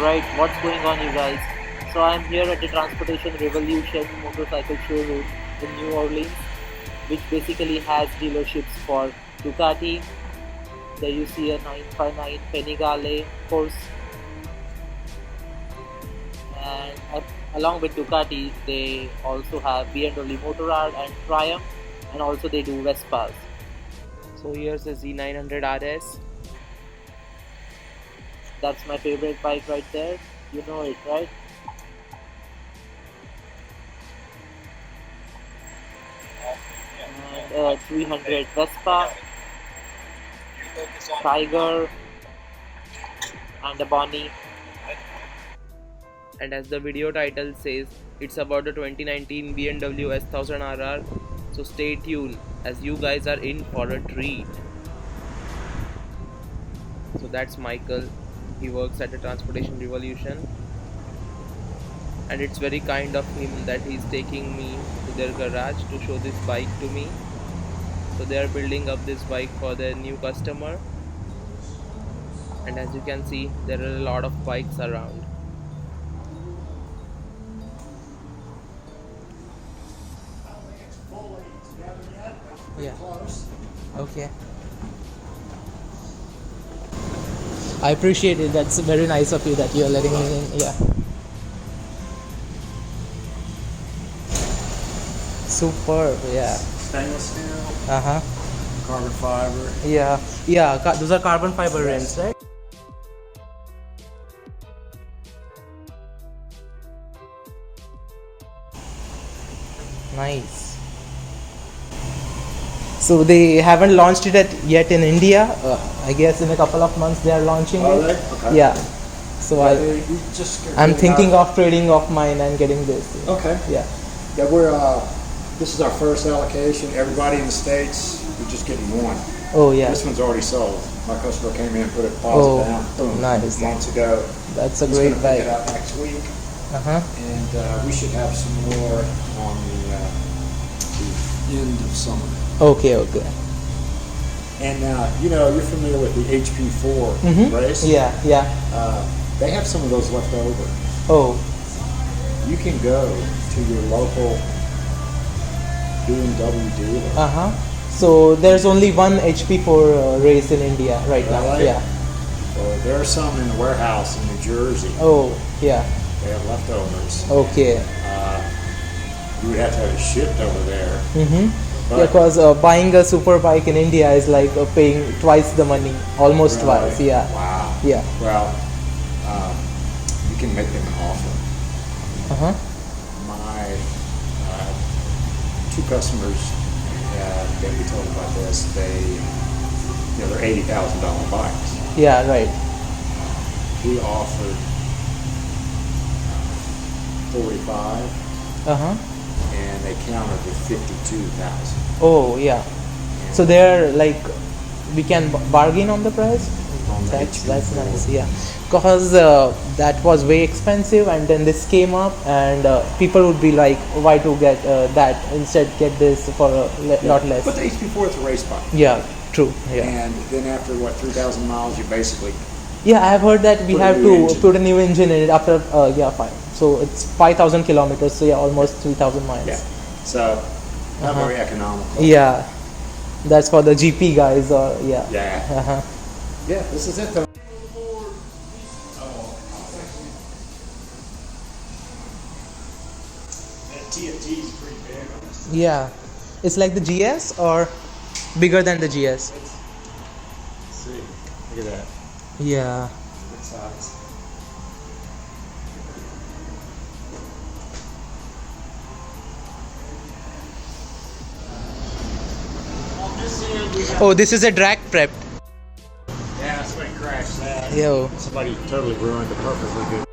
Alright, what's going on, you guys? So I'm here at the Transportation Revolution motorcycle showroom in New Orleans, which basically has dealerships for Ducati. There you see a 959 Panigale, of course, and along with Ducati, they also have Bmw Motorrad and Triumph, and also they do Vespas. So here's the Z900RS. That's my favorite bike right there. You know it, right? And 300 Vespa, Tiger, and a Bonnie. And as the video title says, it's about the 2019 Bmw S1000Rr. So stay tuned, as you guys are in for a treat. So that's Michael. He works at the Transportation Revolution, and it's very kind of him that he's taking me to their garage to show this bike to me. So they are building up this bike for their new customer, and as you can see, there are a lot of bikes around. Yeah. Okay. I appreciate it. That's very nice of you that you are letting me in. Yeah. Superb. Yeah. Stainless steel. Carbon fiber. Yeah. Yeah. Those are carbon fiber rims, right? Nice. So they haven't launched it yet in India. I guess in a couple of months they are launching it. They? Okay. Yeah. So I'm thinking out. of trading off mine and getting this. Okay. Yeah. Yeah, we're this is our first allocation. Everybody in the States, we're just getting one. Oh yeah. This one's already sold. My customer came in, put a deposit down. Boom. Nice. Months ago. That's a He's great gonna bike. pick it up next week. And we should have some more on the end of summer. Okay. Okay. And you know, you're familiar with the HP4 race? Yeah. Yeah. They have some of those left over. Oh. You can go to your local BMW dealer. So there's only one HP4 race in India right now. Really? Yeah. Well, there are some in the warehouse in New Jersey. Oh. Yeah. They have leftovers. Okay. You would have to have it shipped over there. Yeah, because buying a super bike in India is like paying twice the money, almost Really? twice. Yeah. Wow. Yeah. Well, you can make them an offer. My two customers that we told about this, they're $80,000 bikes. Yeah. Right. We offered 45. And they countered with 52,000. Oh yeah. So they're like, we can bargain on the price. On the That's HP4. nice. Yeah. Because that was way expensive, and then this came up, and people would be like, why to get that, instead get this for a lot less. But the HP4 is a race bike. Yeah. True. Yeah. And then after 3,000 miles, you basically Yeah, I've heard that we Put a have new to engine. put a new engine in it after fine. So it's 5,000 kilometers. So yeah, almost 3,000 miles. yeah. So not very economical. Yeah, that's for the GP guys, or yeah. Yeah. Yeah. This is it though. TFT is pretty big. Yeah, it's like the GS or bigger than the GS. Let's see. Look at that. Yeah. Good size. Oh, this is a drag prep. Yeah, somebody crashed that. Yo. Somebody totally ruined a perfectly good.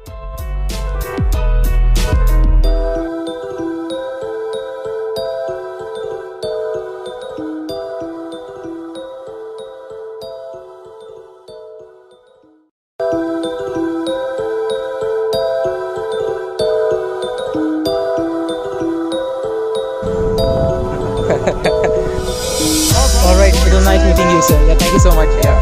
All right, it was nice meeting you, sir. Yeah, thank you so much. Yeah.